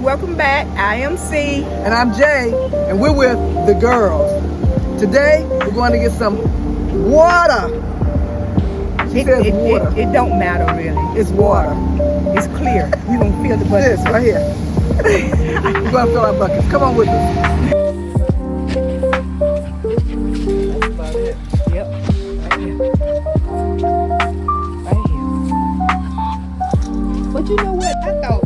welcome back. I am C. And I'm Jay, and we're with the girls. Today, we're going to get some water. She says water. It don't matter really. It's water. It's clear. We're going to fill the bucket. This right here. We're going to fill our buckets. Come on with us. That's about it. Yep. Right here. Right here. But you know what? I thought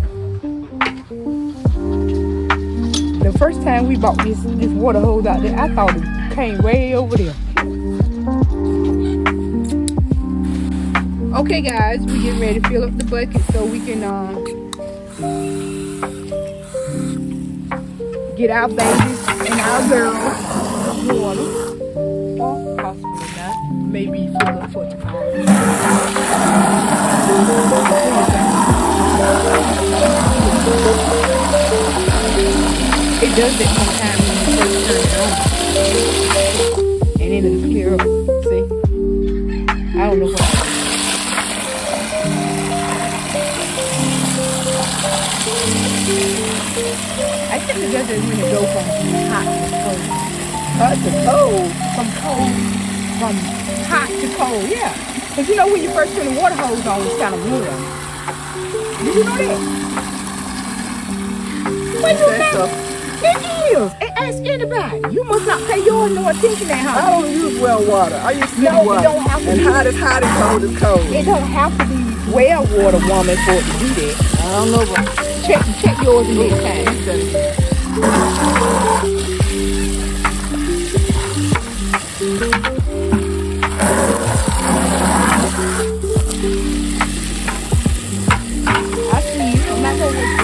the first time we bought this water hose out there, I thought it came way over there. Okay, guys, we getting ready to fill up the bucket so we can get our babies and our girls water. Or possibly not. Maybe fill up for tomorrow. It does it sometimes when you first turn it on. And then it'll clear up. See? I don't know what. I think it does it when it goes from hot to cold. Hot to cold. From hot to cold, yeah. Because you know when you first turn the water hose on, it's kind of warm. Did you know that? What you know? It is. Ask anybody. You must not pay yours no attention at home. I don't use well water. I use city No, water. it don't have to and be. hot is hot and cold is cold. It don't have to be well water, woman, for it to do that. I don't know, but Check yours next time. I see you. I'm not going to wait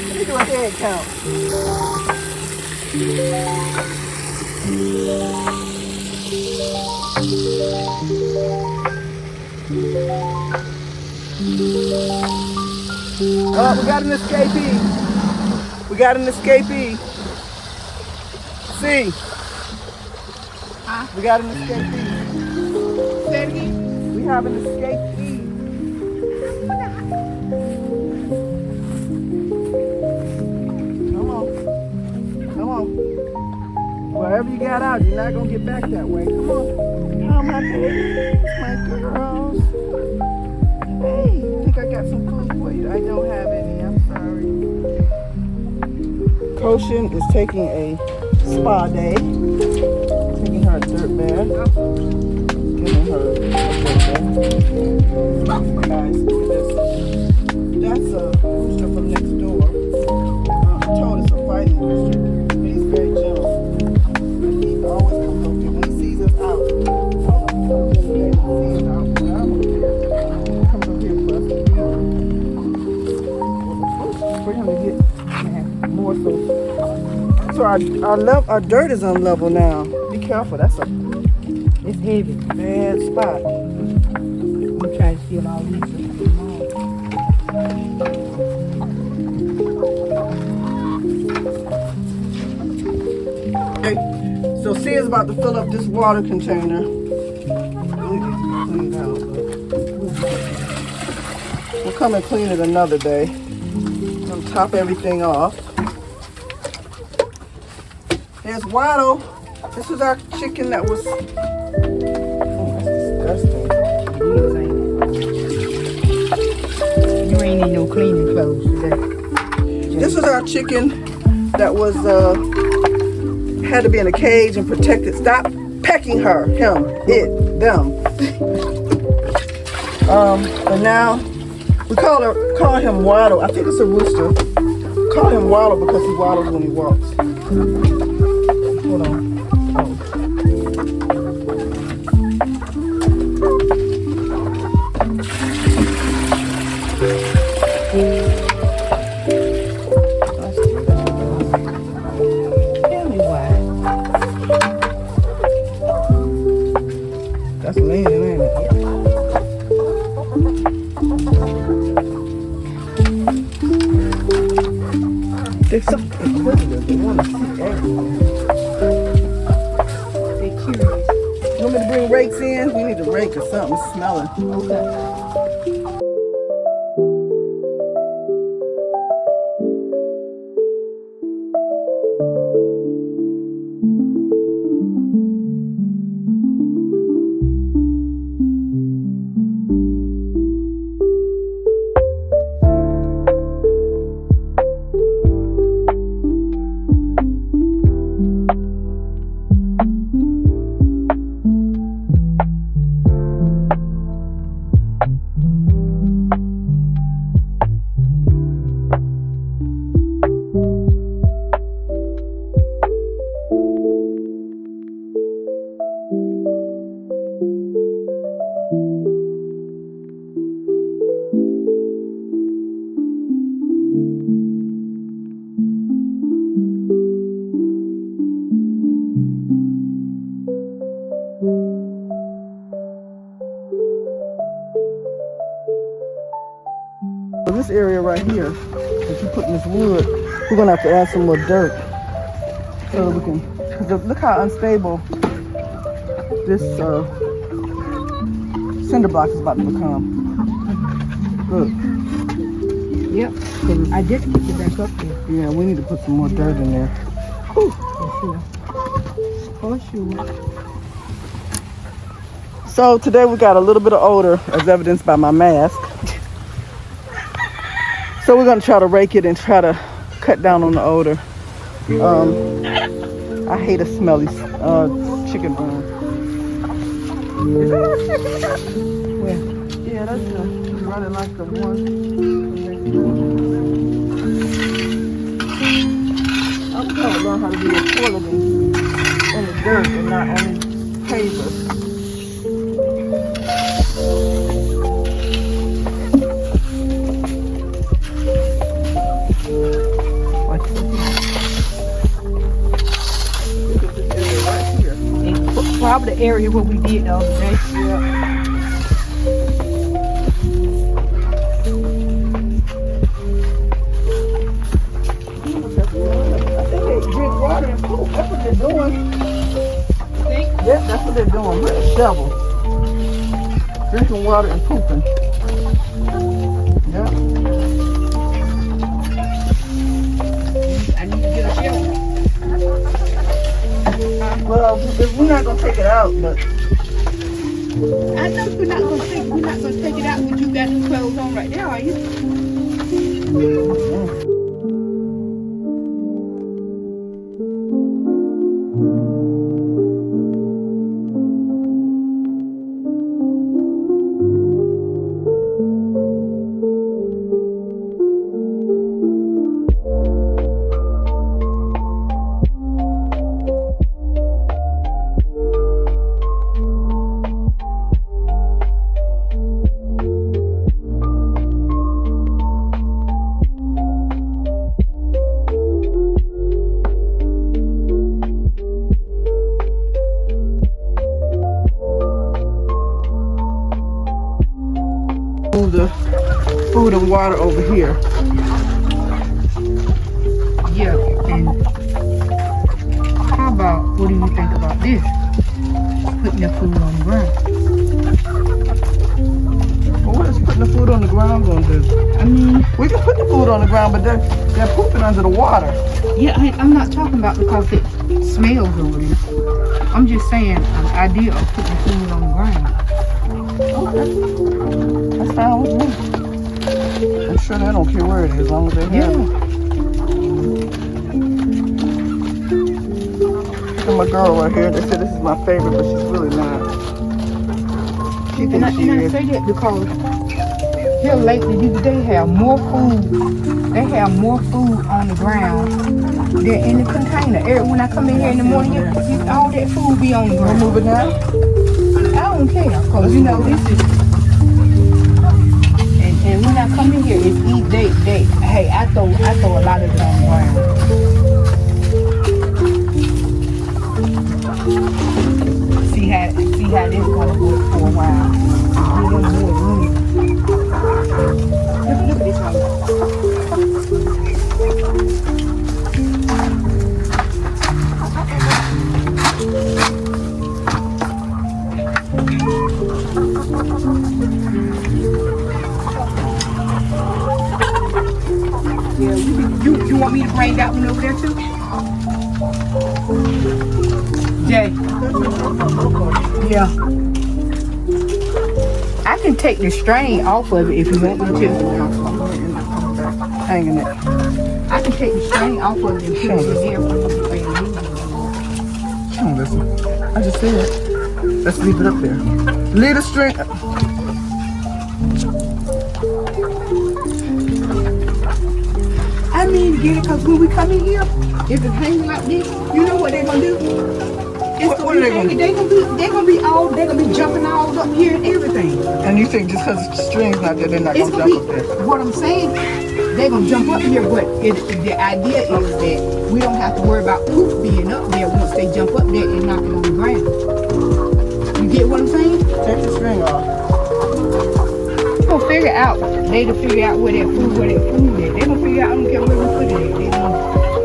let me do a head count. We got an escapee. We got an escapee. See? We got an escapee. Say it again. We have an escapee. Come on. Come on. Wherever you got out, you're not going to get back that way. Come on. Oh, my baby. My girls. Hey, I think I got some food for you. I don't have any. I'm sorry. Koshin is taking a spa day. Taking her a dirt bath. Giving her a dirt bath. Guys, look at this. That's a rooster from next door. I told it's a fighting rooster, but he's very gentle. And he always comes up here when he sees us out. I don't know if he sees us out, but I'm up here. He comes up here for us to feed him. For him to get more so. So our dirt is unlevel now. Be careful, that's a It's heavy. bad spot. I'm trying to feel all these. Okay, so C is about to fill up this water container. Really needs to be cleaned out. We'll come and clean it another day. I'll top everything off. There's Waddle. This is our chicken that was. Oh, that's disgusting. You ain't need no cleaning clothes today. This is our chicken that was had to be in a cage and protected. Stop pecking her, him, it, them. But now we call him Waddle. I think it's a rooster. Call him Waddle because he waddles when he walks. Hold on. Tell me why. That's leaning, ain't it? There's something inquisitive. They want to see everything. They're curious. You want me to bring rakes in? We need a rake or something. It's smelling. Okay. So this area right here, if you put in this wood, we're gonna have to add some more dirt so that we can. Cause look how unstable this cinder block is about to become. Look. Yep. I just put it back up there. Yeah, we need to put some more dirt in there. Whew. For sure. So today we got a little bit of odor, as evidenced by my mask. So we're gonna try to rake it and try to cut down on the odor. I hate a smelly chicken bone. Is that our chicken? Where? Yeah, that's running like the one. I'm trying to learn how to do a toilet in the dirt and not on the pavers. Probably the area where we did the other day. Yeah. I think they drink water and poop. That's what they're doing. See? Yeah, that's what they're doing with a shovel. Drinking water and pooping. Yeah. I need to get a shovel. Well, we're not gonna take it out, but I know we're not gonna take it out when you got the clothes on right there, are you? move the food and water over here. Yeah, and how about, what do you think about this? Putting the food on the ground. Well, what is putting the food on the ground gonna do? I mean, We can put the food on the ground, but they're pooping under the water. yeah, I'm not talking about because it smells over there. I'm just saying an idea of putting food on the ground. Okay. That's fine with me. I'm sure they don't care where it is, as long as they have it. Look at my girl right here. They said this is my favorite, but she's really not. She And thinks I she is. say that because here lately they have more food. They have more food on the ground than in the container. When I come in here in the morning, all that food be on the We'll ground. move it now. I don't care, cause you know this is. And when I come in here, it's eat. Hey, I throw a lot of it on the ground. See how this gonna work for a while. Give them more room. Look at this one. Yeah, you want me to bring that one over there too? Jay. Yeah. I can take the strain off of it if you want me to. Hanging it. I can take the strain off of it and put it in there for you to play the music. Don't listen. I just said, let's leave it up there. Leave the string. I mean, get it, because when we come in here, if it's hanging like this, you know what they're gonna do? It's What are they gonna do? They're gonna be jumping all up here and everything. And you think just because the string's not there, they're not It's gonna gonna jump be, up there? what I'm saying, they're gonna jump up here, but the idea is that we don't have to worry about poop being up there once they jump up there and knock it on the ground. You get what I'm saying? Take the string off. gonna figure out. They to figure out where that food is. They gonna figure out. I don't care where we put it at.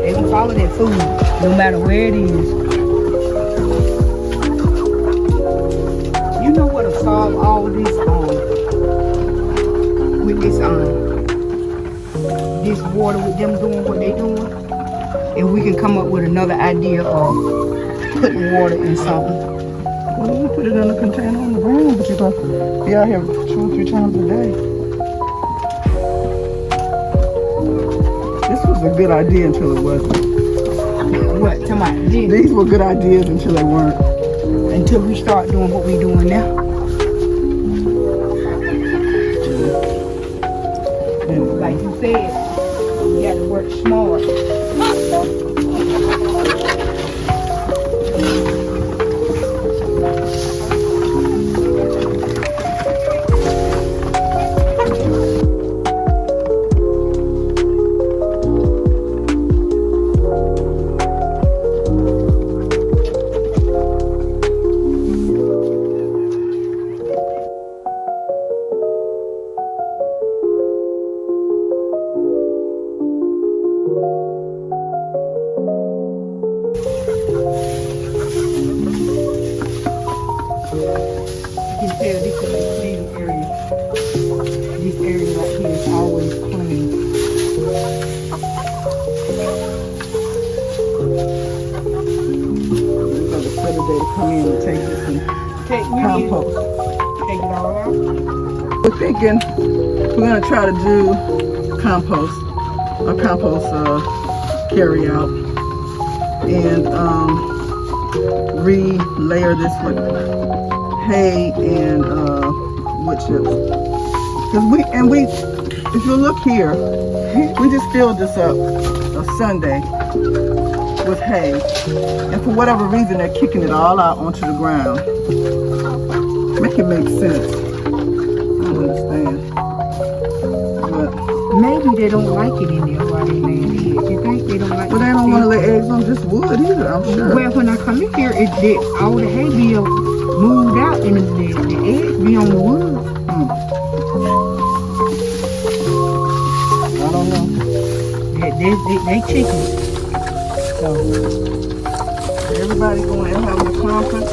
They gonna follow that food no matter where it is. You know what'll solve all this with this water with them doing what they doing? If we can come up with another idea of putting water in something. Well, we put it in a container on the ground, but you're gonna be out here 2 or 3 times a day. This was a good idea until it wasn't. What? Come on. These were good ideas until they weren't. Until we start doing what we're doing now. Like you said, you got to work smart. This area right here is always clean. We're gonna set a day to come in and take this and compost. Take it all out. We're thinking we're gonna try to do compost, a compost carry out, and re-layer this with hay and wood chips. Cause if you look here, we just filled this up a Sunday with hay, and for whatever reason they're kicking it all out onto the ground. Make it make sense. I don't understand. But maybe they don't like it in there while they laying eggs. You think they don't like it? But they don't want to lay eggs on just wood either, I'm sure. Well, when I come in here, all the hay be moved out and the eggs be on the wood. I don't know. They chickens. So, everybody going and having a conference.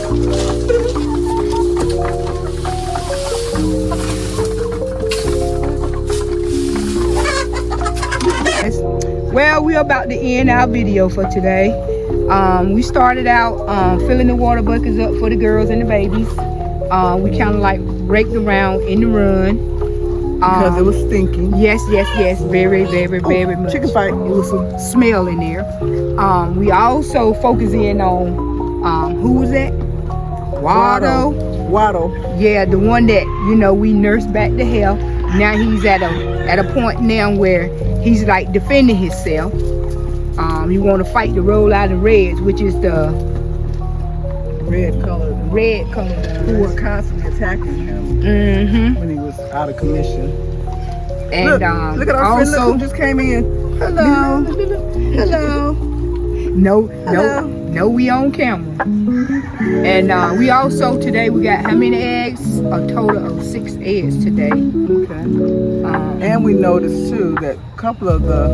Well, we're about to end our video for today. We started out filling the water buckets up for the girls and the babies. We kind of like raked around in the run. Because it was stinking. Yes, very much. Chicken fight. It was some smell in there. We also focus in on, who was that? Waddle. Yeah, the one that, we nursed back to health. Now he's at a point now where he's like defending himself. He want to fight the roll out of reds, which is the red color. Who were constantly attacking him when he was out of commission. And look at our friend, look who just came in. Hello. Hello. No, we on camera. And we also today we got how many eggs? A total of 6 eggs today. Okay. And we noticed too that a couple of the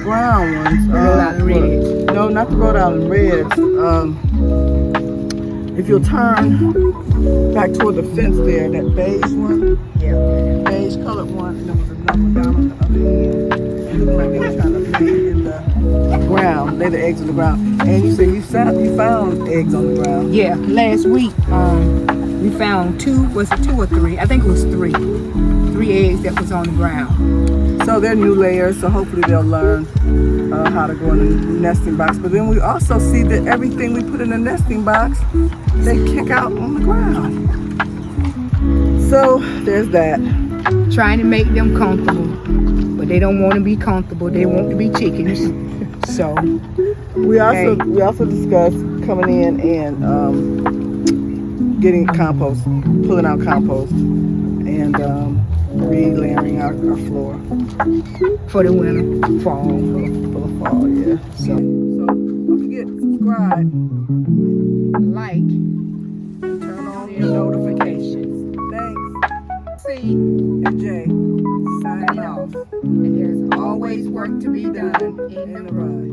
brown ones. Rhode Island Reds. No, not the Rhode Island Reds. If you'll turn back toward the fence there, that beige one. Yeah. Beige colored one, and there was another one down on the other end. It looked like they were trying to lay in the ground, lay the eggs on the ground. And you said you found eggs on the ground. Yeah, last week we found 2, was it 2 or 3? I think it was 3. 3 eggs that was on the ground. So they're new layers, so hopefully they'll learn how to go in the nesting box. But then we also see that everything we put in the nesting box, they kick out on the ground. So there's that. Trying to make them comfortable, but they don't want to be comfortable. They want to be chickens. So we also discussed coming in and getting compost, pulling out compost, and re-layering our floor for the winter, fall, for the fall, yeah. So don't forget to subscribe, like, turn on your notifications. Thanks. C, and Jay signing off. and there's always work to be done in the run.